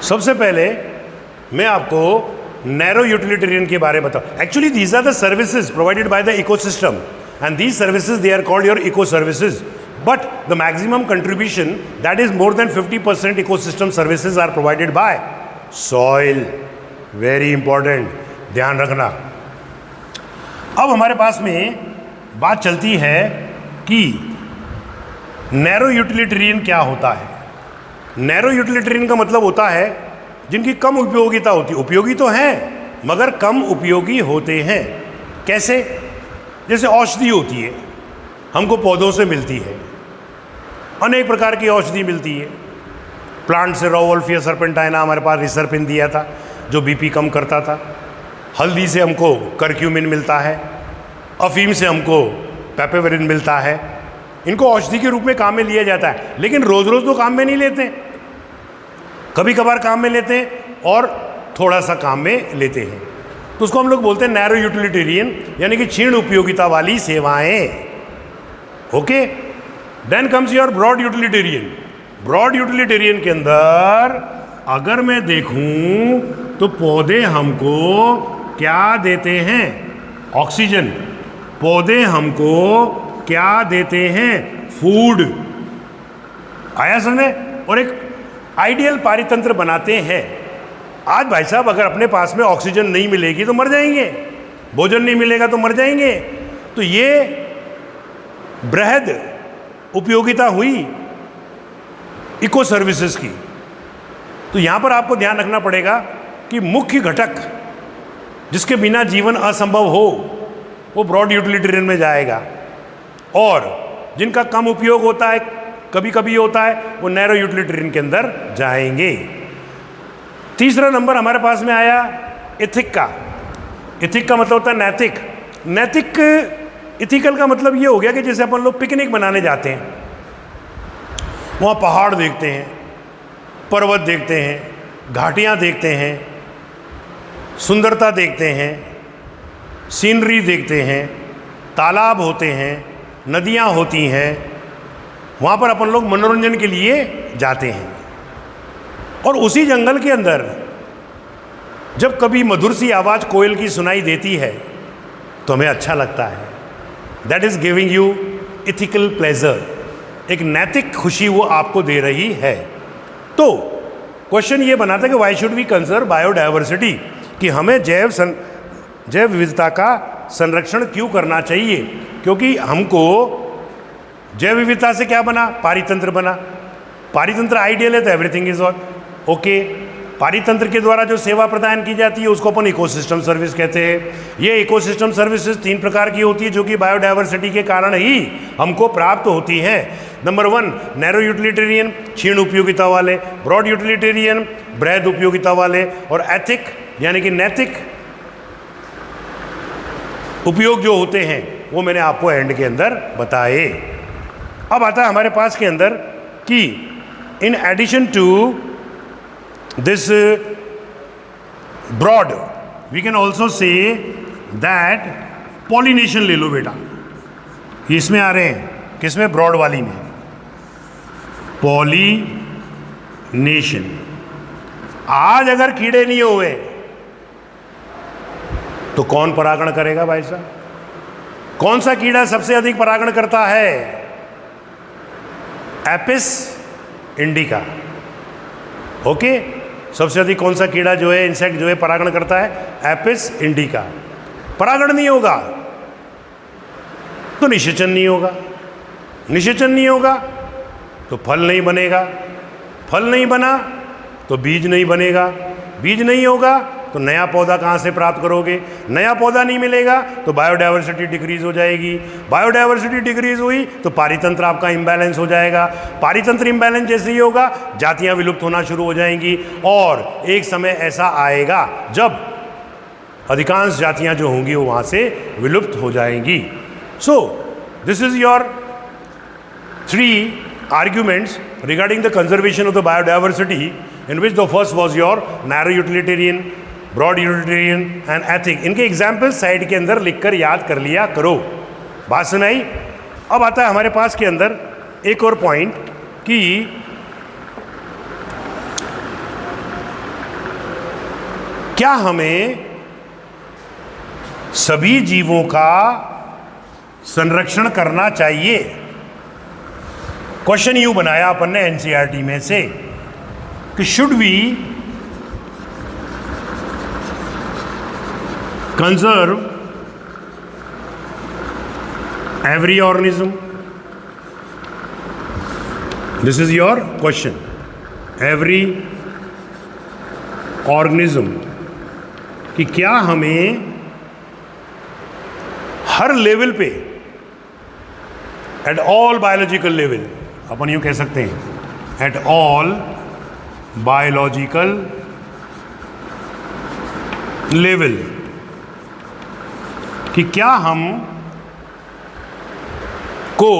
सबसे पहले मैं आपको नैरो यूटिलिटेरियन के बारे में बताऊं. Actually these are the services provided by the ecosystem and these services they are called your eco services. But the maximum contribution that is more than 50% ecosystem services are provided by soil. Very important, ध्यान रखना. अब हमारे पास में बात चलती है कि नैरो यूटिलिटेरियन क्या होता है. नैरो यूटिलिटेरियन का मतलब होता है जिनकी कम उपयोगिता होती है. उपयोगी तो हैं मगर कम उपयोगी होते हैं. कैसे? जैसे औषधि होती है, हमको पौधों से मिलती है, अनेक प्रकार की औषधि मिलती है. प्लांट से रोवोल्फिया सर्पेंटाइना हमारे पास रिसर्पिन दिया था जो बीपी कम करता था. हल्दी से हमको करक्यूमिन मिलता है. अफीम से हमको पेपेवरिन मिलता है. इनको औषधि के रूप में काम में लिया जाता है, लेकिन रोज रोज तो काम में नहीं लेते. कभी कभार काम में लेते हैं और थोड़ा सा काम में लेते हैं. तो उसको हम लोग बोलते हैं नैरो यूटिलिटेरियन, यानी कि क्षीण उपयोगिता वाली सेवाएं. Okay. Then comes your broad utilitarian. Broad utilitarian के अंदर अगर मैं देखूं तो पौधे हमको क्या देते हैं? ऑक्सीजन. पौधे हमको क्या देते हैं? फूड. आया समझे? और एक आइडियल पारितंत्र बनाते हैं. आज भाई साहब अगर अपने पास में ऑक्सीजन नहीं मिलेगी तो मर जाएंगे, भोजन नहीं मिलेगा तो मर जाएंगे. तो ये बृहद उपयोगिता हुई इको सर्विसेज की. तो यहां पर आपको ध्यान रखना पड़ेगा कि मुख्य घटक जिसके बिना जीवन असंभव हो वो ब्रॉड यूटिलिटेरियन में जाएगा, और जिनका कम उपयोग होता है, कभी कभी होता है, वो नैरो यूटिलिटेरियन के अंदर जाएंगे. तीसरा नंबर हमारे पास में आया एथिक का. एथिक का मतलब होता है नैतिक. नैतिक, इथिकल का मतलब ये हो गया कि जैसे अपन लोग पिकनिक मनाने जाते हैं, वहाँ पहाड़ देखते हैं, पर्वत देखते हैं, घाटियाँ देखते हैं, सुंदरता देखते हैं, सीनरी देखते हैं, तालाब होते हैं, नदियाँ होती हैं, वहाँ पर अपन लोग मनोरंजन के लिए जाते हैं. और उसी जंगल के अंदर जब कभी मधुर सी आवाज़ कोयल की सुनाई देती है तो हमें अच्छा लगता है. That is giving you ethical pleasure. एक नैतिक खुशी वो आपको दे रही है. तो क्वेश्चन ये बनाता है कि why should we conserve biodiversity, कि हमें जैव विविधता का संरक्षण क्यों करना चाहिए. क्योंकि हमको जैव विविधता से क्या बना? पारितंत्र बना. पारितंत्र आइडियल है तो एवरीथिंग इज ऑल ओके. पारितंत्र के द्वारा जो सेवा प्रदान की जाती है उसको अपन इकोसिस्टम सर्विस कहते हैं. ये इकोसिस्टम सर्विसेज 3 प्रकार की होती है जो कि बायोडाइवर्सिटी के कारण ही हमको प्राप्त होती है. नंबर 1 नैरो यूटिलिटेरियन, क्षीण उपयोगिता वाले. ब्रॉड यूटिलिटेरियन, बृहद उपयोगिता वाले. और एथिक यानी कि नैतिक उपयोग जो होते हैं वो मैंने आपको एंड के अंदर बताए. अब आता है हमारे पास के अंदर कि in addition to this broad we can also say that pollination ले लो बेटा. इसमें आ रहे हैं, किसमें? ब्रॉड वाली में. पॉलिनेशन. आज अगर कीड़े नहीं हुए तो कौन परागण करेगा भाई साहब? कौन सा कीड़ा सबसे अधिक परागण करता है? Apis indica. ओके. सबसे अधिक कौन सा कीड़ा जो है, इंसेक्ट जो है परागण करता है? Apis indica. परागण नहीं होगा तो निषेचन नहीं होगा. निषेचन नहीं होगा तो फल नहीं बनेगा. फल नहीं बना तो बीज नहीं बनेगा. बीज नहीं होगा तो नया पौधा कहाँ से प्राप्त करोगे? नया पौधा नहीं मिलेगा तो बायोडाइवर्सिटी डिक्रीज हो जाएगी. बायोडाइवर्सिटी डिक्रीज हुई तो पारितंत्र आपका इम्बैलेंस हो जाएगा. पारितंत्र इम्बैलेंस जैसे ही होगा जातियाँ विलुप्त होना शुरू हो जाएंगी. और एक समय ऐसा आएगा जब अधिकांश जातियाँ जो होंगी वो वहाँ से विलुप्त हो जाएंगी. सो this is your 3 arguments regarding the conservation of the biodiversity, in which the first was your narrow utilitarian, broad utilitarian and ethic. इनके एग्जाम्पल साइड के अंदर लिखकर याद कर लिया करो. बात सुनाई? अब आता है हमारे पास के अंदर एक और पॉइंट कि क्या हमें सभी जीवों का संरक्षण करना चाहिए? क्वेश्चन यू बनाया अपन ने एनसीईआरटी में से कि should we conserve every organism? This is your question. Every organism, कि क्या हमें हर लेवल पे, एट ऑल बायोलॉजिकल लेवल, अपन यूं कह सकते हैं, एट ऑल बायोलॉजिकल लेवल, कि क्या हम को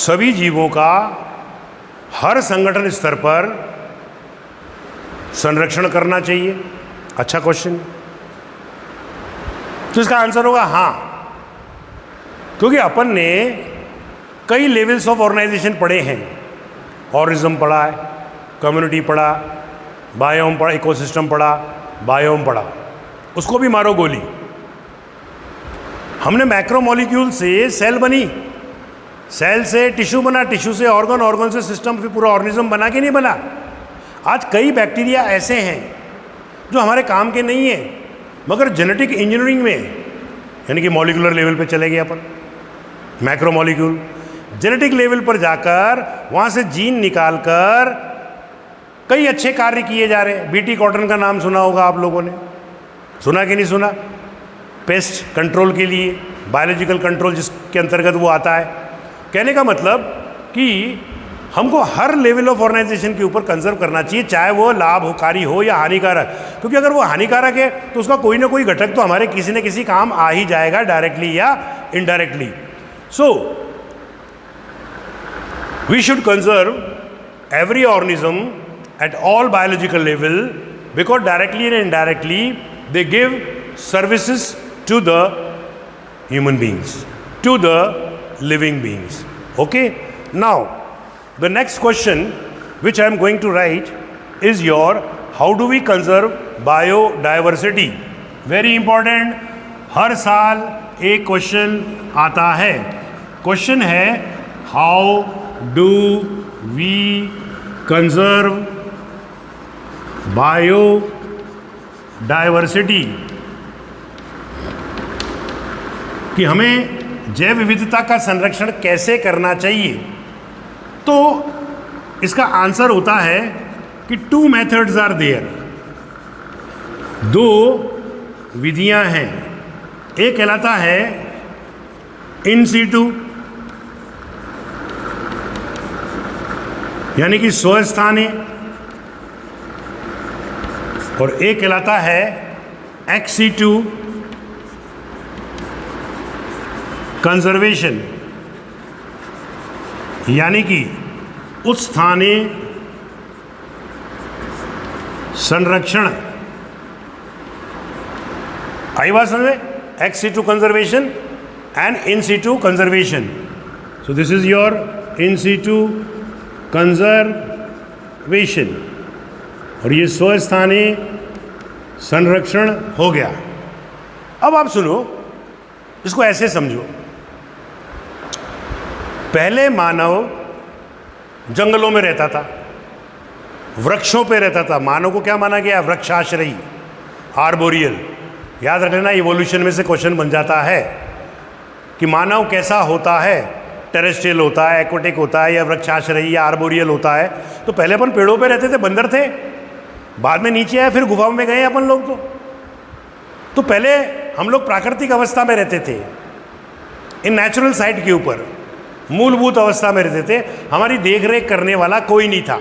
सभी जीवों का हर संगठन स्तर पर संरक्षण करना चाहिए? अच्छा क्वेश्चन. तो इसका आंसर होगा हाँ, क्योंकि अपन ने कई लेवल्स ऑफ ऑर्गेनाइजेशन पढ़े हैं. ऑर्गेनिज्म पढ़ा है, कम्युनिटी पढ़ा, बायोम पढ़ा, इकोसिस्टम पढ़ा, बायोम पढ़ा. उसको भी मारो गोली. हमने मैक्रोमोलिक्यूल से सेल बनी, सेल से टिश्यू बना, टिश्यू से ऑर्गन, ऑर्गन से सिस्टम, फिर पूरा ऑर्गेनिज्म बना कि नहीं बना? आज कई बैक्टीरिया ऐसे हैं जो हमारे काम के नहीं हैं, मगर जेनेटिक इंजीनियरिंग में, यानी कि मॉलिकुलर लेवल पे चले गए अपन, मैक्रोमोलिक्यूल, जेनेटिक लेवल पर जाकर वहाँ से जीन निकालकर कई अच्छे कार्य किए जा रहे हैं. बीटी कॉटन का नाम सुना होगा आप लोगों ने, सुना कि नहीं सुना? पेस्ट कंट्रोल के लिए, बायोलॉजिकल कंट्रोल जिसके अंतर्गत वो आता है. कहने का मतलब कि हमको हर लेवल ऑफ ऑर्गेनाइजेशन के ऊपर कंजर्व करना चाहिए, चाहे वो लाभकारी हो या हानिकारक. क्योंकि अगर वो हानिकारक है तो उसका कोई ना कोई घटक तो हमारे किसी न किसी काम आ ही जाएगा, डायरेक्टली या indirectly. So we should conserve every organism at all biological level, because directly and indirectly they give services to the human beings, to the living beings. Okay? Now, the next question which I am going to write is your, how do we conserve biodiversity? Very important. हर साल एक question आता है. Question है, how do we conserve biodiversity? कि हमें जैव विविधता का संरक्षण कैसे करना चाहिए. तो इसका आंसर होता है कि 2 मेथड्स आर देयर. 2 विधियां हैं. एक कहलाता है इन सीटू, यानी कि स्वस्थानीय, और एक कहलाता है एक्स सीटू, कंजर्वेशन, यानी कि उस स्थानीय संरक्षण. आई बात समझ में? Ex situ conservation and in situ conservation. So this is your in situ conservation, और ये स्वस्थानीय संरक्षण हो गया. अब आप सुनो, इसको ऐसे समझो. पहले मानव जंगलों में रहता था, वृक्षों पे रहता था. मानव को क्या माना गया? वृक्षाश्रयी, आर्बोरियल. याद रखना, इवोल्यूशन में से क्वेश्चन बन जाता है कि मानव कैसा होता है, टेरेस्ट्रियल होता है, एक्वाटिक होता है, या वृक्षाश्रयी या आर्बोरियल होता है. तो पहले अपन पेड़ों पे रहते थे, बंदर थे. बाद में नीचे आए, फिर गुफाओं में गए अपन लोग. तो पहले हम लोग प्राकृतिक अवस्था में रहते थे, इन नेचुरल साइट के ऊपर मूलभूत अवस्था में रहते थे. हमारी देख रेख करने वाला कोई नहीं था.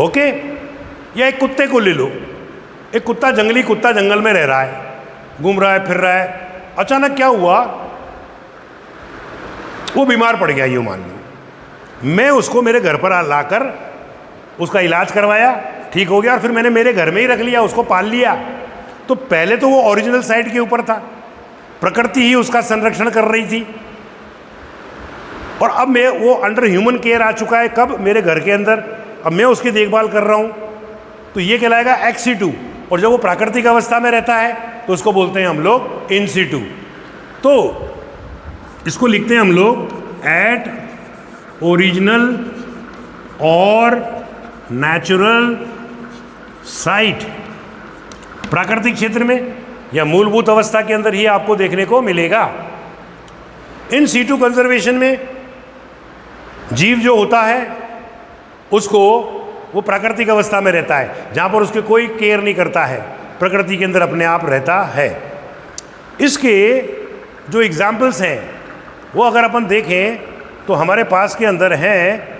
ओके? या एक कुत्ते को ले लो. एक कुत्ता, जंगली कुत्ता जंगल में रह रहा है, घूम रहा है, फिर रहा है. अचानक क्या हुआ? वो बीमार पड़ गया, यूँ मान लो. मैं उसको मेरे घर पर लाकर उसका इलाज करवाया, ठीक हो गया, और फिर मैंने मेरे घर में ही रख लिया, उसको पाल लिया. तो पहले तो वो ओरिजिनल साइट के ऊपर था, प्रकृति ही उसका संरक्षण कर रही थी. और अब मैं वो अंडर ह्यूमन केयर आ चुका है. कब? मेरे घर के अंदर. अब मैं उसकी देखभाल कर रहा हूँ. तो ये कहलाएगा एक्स सीटू। और जब वो प्राकृतिक अवस्था में रहता है तो उसको बोलते हैं हम लोग इन सीटू। तो इसको लिखते हैं हम लोग एट ओरिजिनल और नेचुरल साइट। प्राकृतिक क्षेत्र में या मूलभूत अवस्था के अंदर ही आपको देखने को मिलेगा। इन सीटू कंजर्वेशन में जीव जो होता है उसको वो प्राकृतिक अवस्था में रहता है, जहाँ पर उसके कोई केयर नहीं करता है, प्रकृति के अंदर अपने आप रहता है। इसके जो एग्जाम्पल्स हैं वो अगर अपन देखें तो हमारे पास के अंदर हैं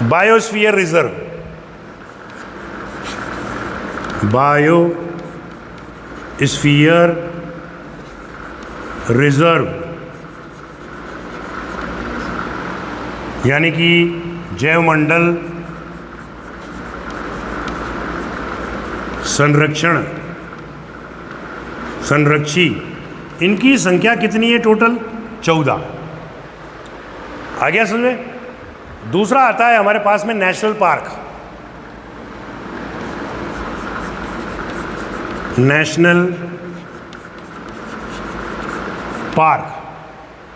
बायोस्फीयर रिजर्व, बायोस्फीयर रिजर्व यानी कि जैवमंडल संरक्षी। इनकी संख्या कितनी है टोटल? 14। आ गया समझ में? दूसरा आता है हमारे पास में नेशनल पार्क।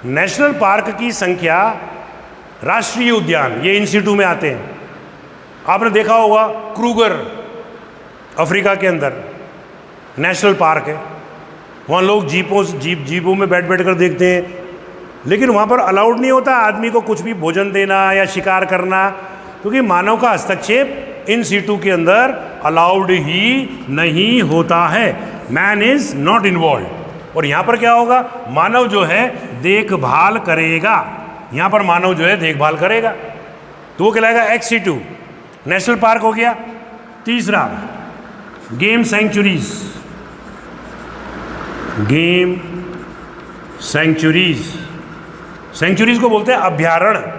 नेशनल पार्क की संख्या, राष्ट्रीय उद्यान ये इन सीटू में आते हैं। आपने देखा होगा क्रूगर अफ्रीका के अंदर नेशनल पार्क है, वहाँ लोग जीपों में बैठ कर देखते हैं, लेकिन वहाँ पर अलाउड नहीं होता आदमी को कुछ भी भोजन देना या शिकार करना, क्योंकि मानव का हस्तक्षेप इन सीटू के अंदर अलाउड ही नहीं होता है। Man is not involve. और यहाँ पर क्या होगा? मानव जो है देखभाल करेगा, यहाँ पर मानव जो है देखभाल करेगा, तो वो कहलाएगा एक्स सीटू। नेशनल पार्क हो गया। तीसरा गेम सेंचुरीज। गेम सेंचुरीज को बोलते हैं अभ्यारण्य।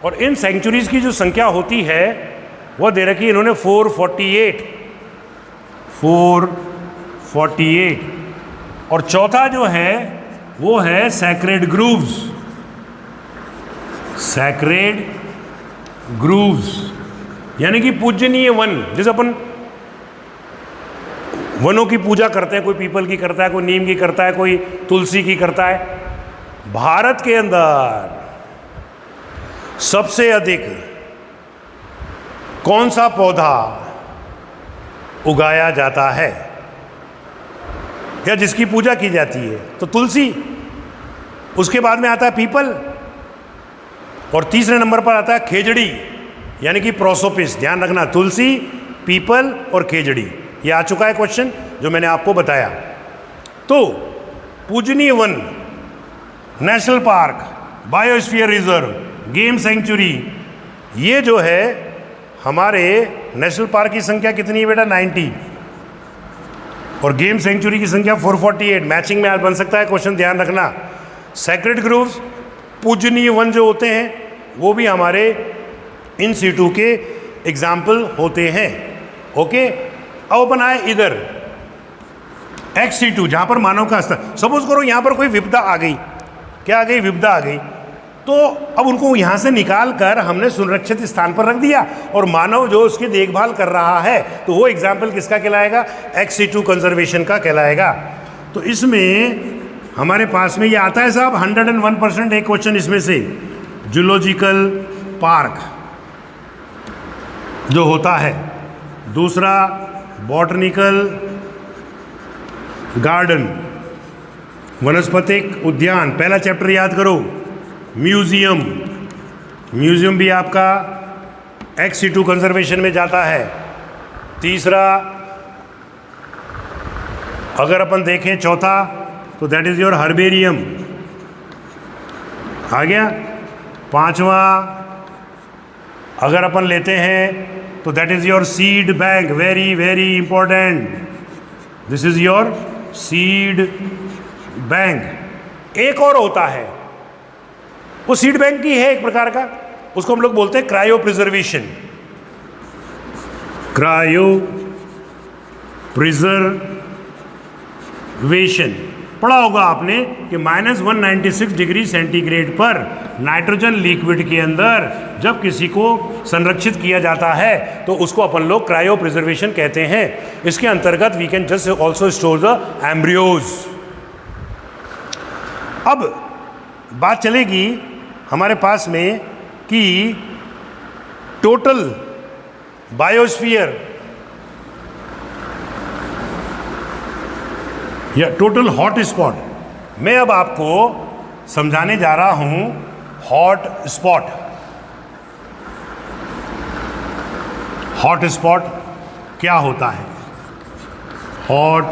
और इन सेंचुरीज की जो संख्या होती है वो दे रखी है इन्होंने 448। और चौथा जो है वो है सैक्रेड ग्रूव्स यानी कि पूजनीय वन। जैसे अपन वनों की पूजा करते हैं, कोई पीपल की करता है, कोई नीम की करता है, कोई तुलसी की करता है। भारत के अंदर सबसे अधिक कौन सा पौधा उगाया जाता है या जिसकी पूजा की जाती है? तो तुलसी, उसके बाद में आता है पीपल, और तीसरे नंबर पर आता है खेजड़ी यानी कि प्रोसोपिस। ध्यान रखना, तुलसी, पीपल और खेजड़ी, ये आ चुका है क्वेश्चन जो मैंने आपको बताया। तो पूजनीय one, national park, biosphere reserve, game sanctuary, ये जो है हमारे नेशनल पार्क की संख्या कितनी है बेटा? 90। और गेम सेंचुरी की संख्या 448। मैचिंग में आज बन सकता है क्वेश्चन, ध्यान रखना। सैक्रेड ग्रूव्स, पूजनीय वन जो होते हैं वो भी हमारे इन सीटू के एग्जाम्पल होते हैं। ओके, अब अपन आए इधर एक्स सीटू, जहाँ पर मानव का स्तर। सपोज करो यहाँ पर कोई विपदा आ गई। क्या आ गई? विपदा आ गई। तो अब उनको यहाँ से निकाल कर हमने सुरक्षित स्थान पर रख दिया और मानव जो उसकी देखभाल कर रहा है, तो वो एग्जाम्पल किसका कहलाएगा? एक्स सीटू कंजर्वेशन का कहलाएगा। तो इसमें हमारे पास में ये आता है साहब 101% एक क्वेश्चन इसमें से। जूलॉजिकल पार्क जो होता है, दूसरा बॉटनिकल गार्डन, वनस्पतिक उद्यान, पहला चैप्टर याद करो। म्यूजियम भी आपका एक्स सीटू कंजर्वेशन में जाता है। तीसरा अगर अपन देखें चौथा, तो दैट इज योर हर्बेरियम आ गया। पांचवा अगर अपन लेते हैं तो that is your seed bank, very very important, this is your seed bank. एक और होता है, वो सीड बैंक की है एक प्रकार का, उसको हम लोग बोलते हैं क्रायो प्रिजर्वेशन। क्रायो प्रिजर्वेशन पढ़ा होगा आपने कि -196 डिग्री सेंटीग्रेड पर नाइट्रोजन लिक्विड के अंदर जब किसी को संरक्षित किया जाता है तो उसको अपन लोग क्रायो प्रिजर्वेशन कहते हैं। इसके अंतर्गत we can just also store the embryos. अब बात चलेगी हमारे पास में कि टोटल बायोस्फीयर या टोटल हॉट स्पॉट, मैं अब आपको समझाने जा रहा हूं हॉट स्पॉट। हॉट स्पॉट क्या होता है? हॉट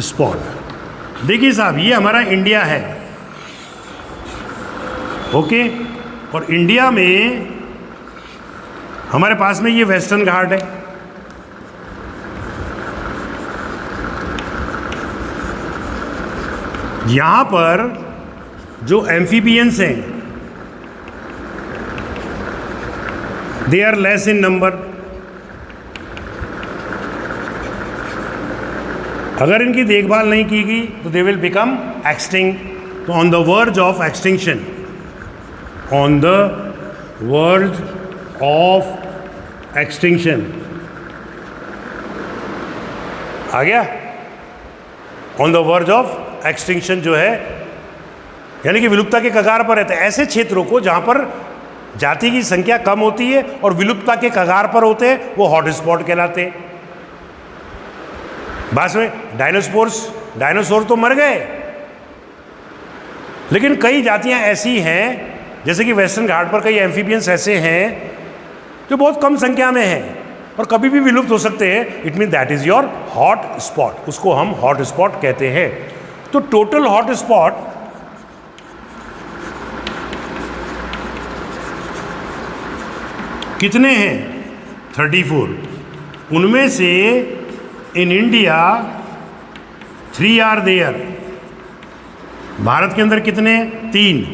स्पॉट देखिए साहब, ये हमारा इंडिया है, ओके। और इंडिया में हमारे पास में ये वेस्टर्न घाट है, यहां पर जो एम्फीबियंस हैं they are less in number. अगर इनकी देखभाल नहीं की गई तो दे विल बिकम एक्सटिंक्ट, तो on the verge of extinction, on the verge of extinction. आ गया? On the verge of extinction जो है यानी कि विलुप्तता के कगार पर रहते हैं। ऐसे क्षेत्रों को जहां पर जाति की संख्या कम होती है और विलुप्तता के कगार पर होते हैं वो हॉट स्पॉट कहलाते हैं। बाद में डायनासोर तो मर गए, लेकिन कई जातियां ऐसी हैं जैसे कि वेस्टर्न घाट पर कई एम्फीबियंस ऐसे हैं जो बहुत कम संख्या में हैं और कभी भी विलुप्त हो सकते हैं। It mean that is your hot spot, उसको हम हॉट स्पॉट कहते हैं। तो टोटल हॉट स्पॉट कितने हैं? 34। उनमें से in India 3 are there. Bharat के अंदर कितने? 3।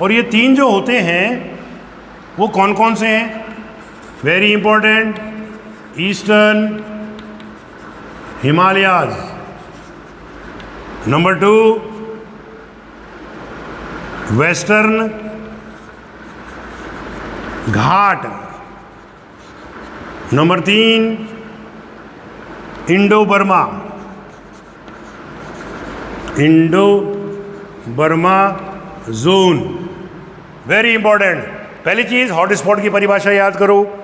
और ये 3 जो होते हैं वो कौन कौन से हैं? Very important, eastern Himalayas, number 2 western Ghat, number 3 Indo Burma zone. Very important. पहली चीज हॉट स्पॉट की परिभाषा याद करो,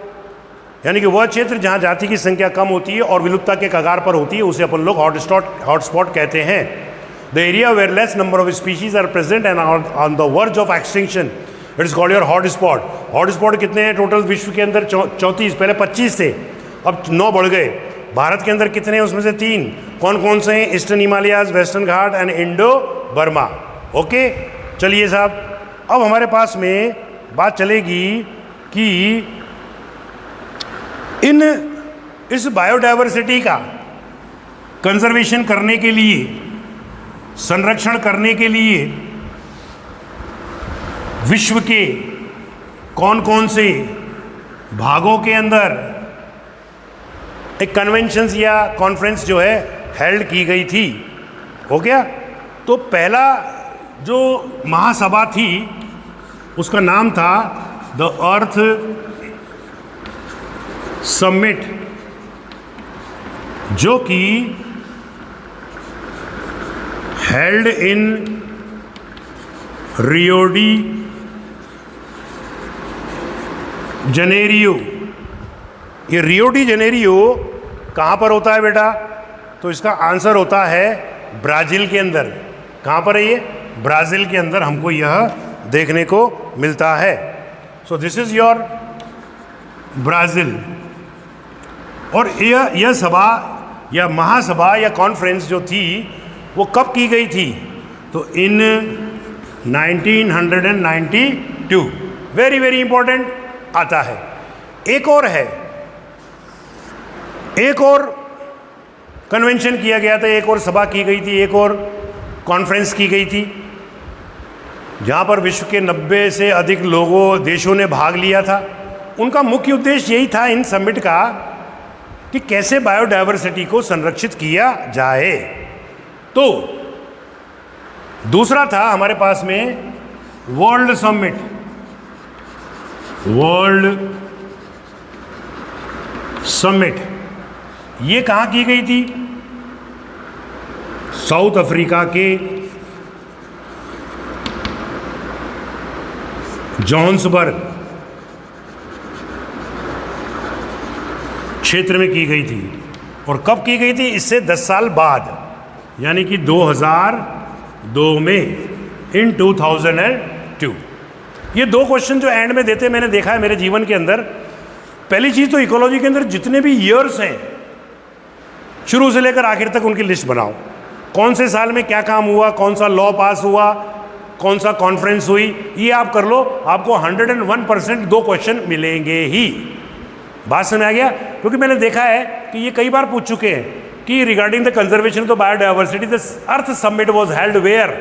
यानी कि वह क्षेत्र जहां जाति की संख्या कम होती है और विलुप्तता के कगार पर होती है उसे अपन लोग हॉट स्पॉट कहते हैं। The area where less number of species are present and on the verge of extinction, it is called your hot spot. Hot spot कितने हैं टोटल विश्व के अंदर? 34। पहले 25 थे, अब 9 बढ़ गए। भारत के अंदर कितने हैं? उसमें से 3। कौन कौन से हैं? Eastern Himalayas, western Ghat and Indo Burma. Okay, चलिए साहब, अब हमारे पास में बात चलेगी कि इस बायोडायवर्सिटी का कंजर्वेशन करने के लिए, संरक्षण करने के लिए विश्व के कौन कौन से भागों के अंदर एक कन्वेंशंस या कॉन्फ्रेंस जो है हेल्ड की गई थी। हो गया? तो पहला जो महासभा थी उसका नाम था द अर्थ समिट, जो कि held in Rio de Janeiro. ये रियो डी जनेरियो कहाँ पर होता है बेटा? तो इसका आंसर होता है ब्राज़ील के अंदर। कहाँ पर है ये? ब्राज़ील के अंदर हमको यह देखने को मिलता है। सो दिस इज योर ब्राज़ील। और यह सभा या महासभा या कॉन्फ्रेंस जो थी वो कब की गई थी? तो इन 1992। वेरी वेरी इंपॉर्टेंट आता है। एक और है, एक और कन्वेंशन किया गया था, एक और सभा की गई थी, एक और कॉन्फ्रेंस की गई थी जहाँ पर विश्व के 90 से अधिक देशों ने भाग लिया था। उनका मुख्य उद्देश्य यही था इन समिट का कि कैसे बायोडायवर्सिटी को संरक्षित किया जाए। तो दूसरा था हमारे पास में वर्ल्ड समिट। वर्ल्ड समिट ये कहाँ की गई थी? साउथ अफ्रीका के जोहान्सबर्ग क्षेत्र में की गई थी। और कब की गई थी? इससे 10 साल बाद, यानी कि 2002 में, इन 2002। ये दो क्वेश्चन जो एंड में देते मैंने देखा है मेरे जीवन के अंदर। पहली चीज़ तो इकोलॉजी के अंदर जितने भी ईयर्स हैं, शुरू से लेकर आखिर तक उनकी लिस्ट बनाओ। कौन से साल में क्या काम हुआ, कौन सा लॉ पास हुआ, कौन सा कॉन्फ्रेंस हुई, ये आप कर लो। आपको 101% दो क्वेश्चन मिलेंगे ही। बात समझ आ गया? क्योंकि मैंने देखा है कि ये कई बार पूछ चुके हैं कि regarding the conservation of the biodiversity the earth summit was held where.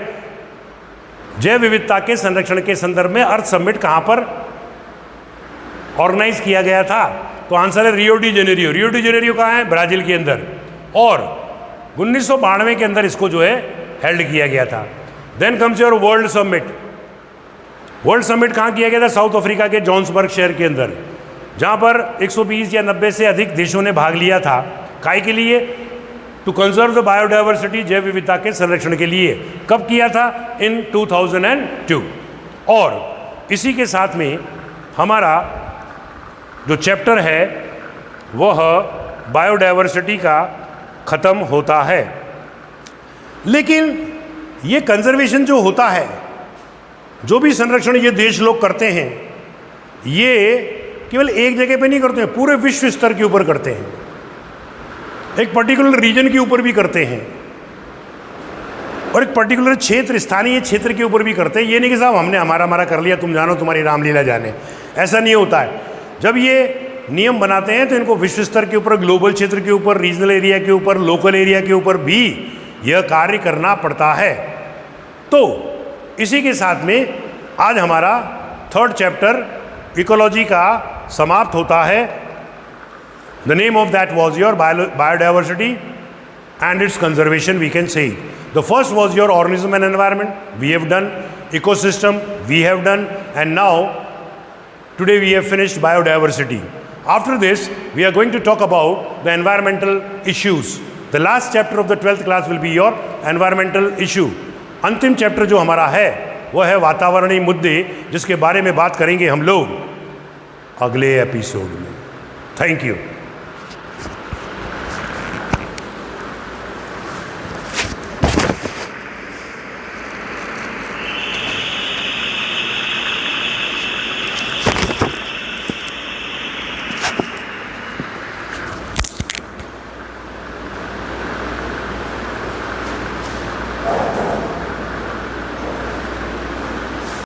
जैव विविधता के संरक्षण के संदर्भ में अर्थ समिट कहाँ पर ऑर्गेनाइज किया गया था? तो आंसर है Rio de Janeiro. Rio de Janeiro कहाँ है? ब्राजील के अंदर। और 1992 के अंदर इसको जो है हेल्ड किया गया था। Then comes your world summit. World summit कहाँ किया गया था? साउथ अफ्रीका के जोहान्सबर्ग शहर के अंदर, जहाँ पर 120 या 90 से अधिक देशों ने भाग लिया था। काय के लिए? टू कंजर्व द बायोडाइवर्सिटी, जैव विविधता के संरक्षण के लिए। कब किया था? इन 2002। और इसी के साथ में हमारा जो चैप्टर है वह बायोडाइवर्सिटी का ख़त्म होता है। लेकिन ये कंजर्वेशन जो होता है, जो भी संरक्षण ये देश लोग करते हैं, ये केवल एक जगह पे नहीं करते हैं, पूरे विश्व स्तर के ऊपर करते हैं। एक पर्टिकुलर रीजन के ऊपर भी करते हैं और एक पर्टिकुलर क्षेत्र, स्थानीय क्षेत्र के ऊपर भी करते हैं। ये नहीं कि साहब हमने हमारा कर लिया, तुम जानो तुम्हारी रामलीला जाने, ऐसा नहीं होता है। जब ये नियम बनाते हैं तो इनको विश्व स्तर के ऊपर, ग्लोबल क्षेत्र के ऊपर, रीजनल एरिया के ऊपर, लोकल एरिया के ऊपर भी यह कार्य करना पड़ता है। तो इसी के साथ में आज हमारा 3rd चैप्टर इकोलॉजी का समाप्त होता है। The name of that was your biodiversity and its conservation, we can say. The first was your organism and environment, we have done. Ecosystem we have done, and now today we have finished biodiversity. After this we are going to talk about the environmental issues. The last chapter of the 12th class will be your environmental issue. अंतिम chapter जो हमारा है वह है वातावरणीय मुद्दे, जिसके बारे में बात करेंगे हम लोग अगले एपिसोड में। Thank you.